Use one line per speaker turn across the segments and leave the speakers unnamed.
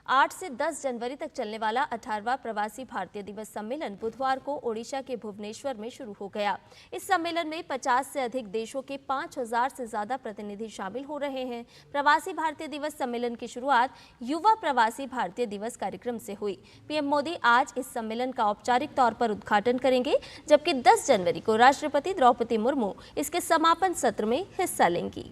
8 से 10 जनवरी तक चलने वाला 18वां प्रवासी भारतीय दिवस सम्मेलन बुधवार को ओडिशा के भुवनेश्वर में शुरू हो गया। इस सम्मेलन में 50 से अधिक देशों के 5000 से ज्यादा प्रतिनिधि शामिल हो रहे हैं। प्रवासी भारतीय दिवस सम्मेलन की शुरुआत युवा प्रवासी भारतीय दिवस कार्यक्रम से हुई। पीएम मोदी आज इस सम्मेलन का औपचारिक तौर पर उद्घाटन करेंगे, जबकि 10 जनवरी को राष्ट्रपति द्रौपदी मुर्मू इसके समापन सत्र में हिस्सा लेंगी।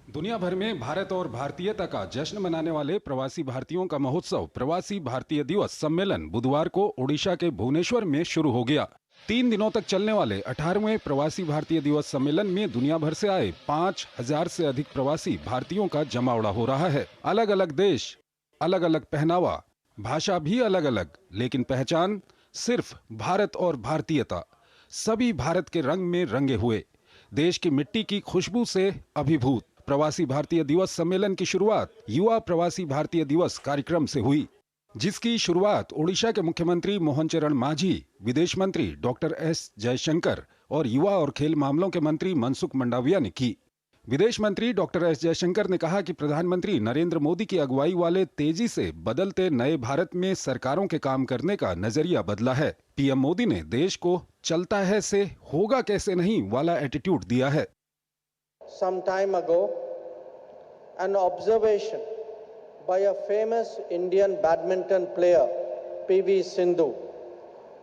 दुनिया भर में भारत और भारतीयता का जश्न मनाने वाले प्रवासी भारतीयों का महोत्सव प्रवासी भारतीय दिवस सम्मेलन बुधवार को ओडिशा के भुवनेश्वर में शुरू हो गया। 3 दिनों तक चलने वाले 18वें प्रवासी भारतीय दिवस सम्मेलन में दुनिया भर से आए 5000 से अधिक प्रवासी भारतीयों का जमावड़ा हो रहा है। अलग अलग देश, अलग अलग पहनावा, भाषा भी अलग अलग, लेकिन पहचान सिर्फ भारत और भारतीयता। सभी भारत के रंग में रंगे हुए, देश की मिट्टी की खुशबू से अभिभूत। प्रवासी भारतीय दिवस सम्मेलन की शुरुआत युवा प्रवासी भारतीय दिवस कार्यक्रम से हुई, जिसकी शुरुआत ओडिशा के मुख्यमंत्री मोहन चरण मांझी, विदेश मंत्री डॉक्टर एस जयशंकर और युवा और खेल मामलों के मंत्री मनसुख मंडाविया ने की। विदेश मंत्री डॉक्टर एस जयशंकर ने कहा कि प्रधानमंत्री नरेंद्र मोदी की अगुवाई वाले तेजी से बदलते नए भारत में सरकारों के काम करने का नजरिया बदला है। पीएम मोदी ने देश को चलता है से होगा कैसे नहीं वाला एटीट्यूड दिया है।
Some time ago, an observation by a famous Indian badminton player, P.V. Sindhu,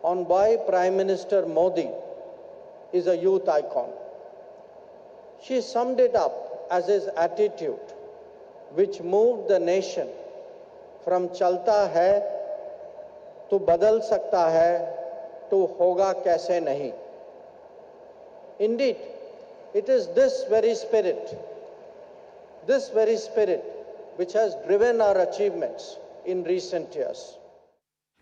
on why Prime Minister Modi is a youth icon. She summed it up as his attitude, which moved the nation from chalta hai to badal sakta hai to hoga kaise nahi. Indeed, it is this very spirit which has driven our achievements in recent years.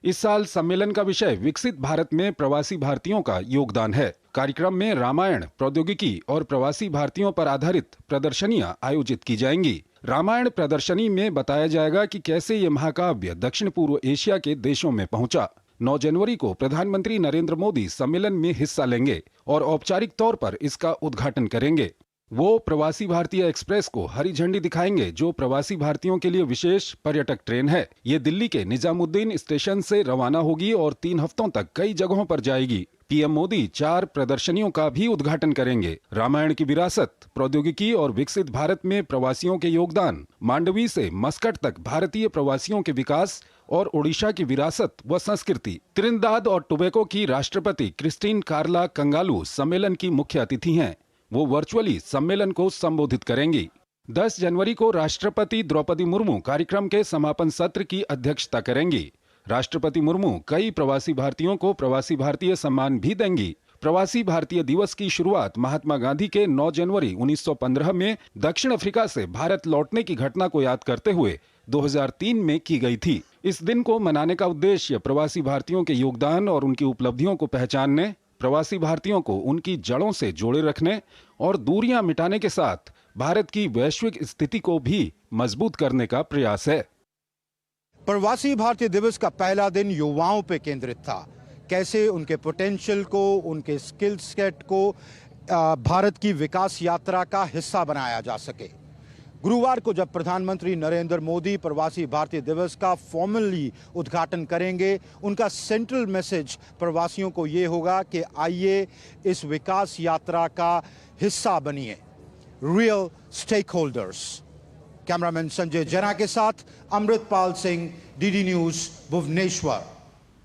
इस साल सम्मेलन का विषय विकसित भारत में प्रवासी भारतीयों का योगदान है। कार्यक्रम में रामायण, प्रौद्योगिकी और प्रवासी भारतीयों पर आधारित प्रदर्शनियां आयोजित की जाएंगी। रामायण प्रदर्शनी में बताया जाएगा कि कैसे ये महाकाव्य दक्षिण पूर्व एशिया के देशों में पहुंचा। 9 जनवरी को प्रधानमंत्री नरेंद्र मोदी सम्मेलन में हिस्सा लेंगे और औपचारिक तौर पर इसका उद्घाटन करेंगे। वो प्रवासी भारतीय एक्सप्रेस को हरी झंडी दिखाएंगे, जो प्रवासी भारतीयों के लिए विशेष पर्यटक ट्रेन है। ये दिल्ली के निजामुद्दीन स्टेशन से रवाना होगी और 3 हफ्तों तक कई जगहों पर जाएगी। पीएम मोदी 4 प्रदर्शनियों का भी उद्घाटन करेंगे। रामायण की विरासत, प्रौद्योगिकी और विकसित भारत में प्रवासियों के योगदान, मांडवी से मस्कट तक भारतीय प्रवासियों के विकास और ओडिशा की विरासत व संस्कृति। त्रिनिदाद और टोबैगो की राष्ट्रपति क्रिस्टीन कार्ला कंगालू सम्मेलन की मुख्य अतिथि हैं। वो वर्चुअली सम्मेलन को संबोधित करेंगी। 10 जनवरी को राष्ट्रपति द्रौपदी मुर्मू कार्यक्रम के समापन सत्र की अध्यक्षता करेंगी। राष्ट्रपति मुर्मू कई प्रवासी भारतीयों को प्रवासी भारतीय सम्मान भी देंगी। प्रवासी भारतीय दिवस की शुरुआत महात्मा गांधी के 9 जनवरी 1915 में दक्षिण अफ्रीका से भारत लौटने की घटना को याद करते हुए 2003 में की गई थी। इस दिन को मनाने का उद्देश्य प्रवासी भारतीयों के योगदान और उनकी उपलब्धियों को पहचानने, प्रवासी भारतीयों को उनकी जड़ों से जोड़े रखने और दूरियां मिटाने के साथ भारत की वैश्विक स्थिति को भी मजबूत करने का प्रयास है।
प्रवासी भारतीय दिवस का पहला दिन युवाओं पे केंद्रित था। कैसे उनके पोटेंशियल को, उनके स्किल सेट को भारत की विकास यात्रा का हिस्सा बनाया जा सके। गुरुवार को जब प्रधानमंत्री नरेंद्र मोदी प्रवासी भारतीय दिवस का फॉर्मली उद्घाटन करेंगे, उनका सेंट्रल मैसेज प्रवासियों को ये होगा कि आइए इस विकास यात्रा का हिस्सा बनिए, real stakeholders. Cameraman Sanjay Jana के साथ अमृतपाल सिंह, डीडी न्यूज, भुवनेश्वर।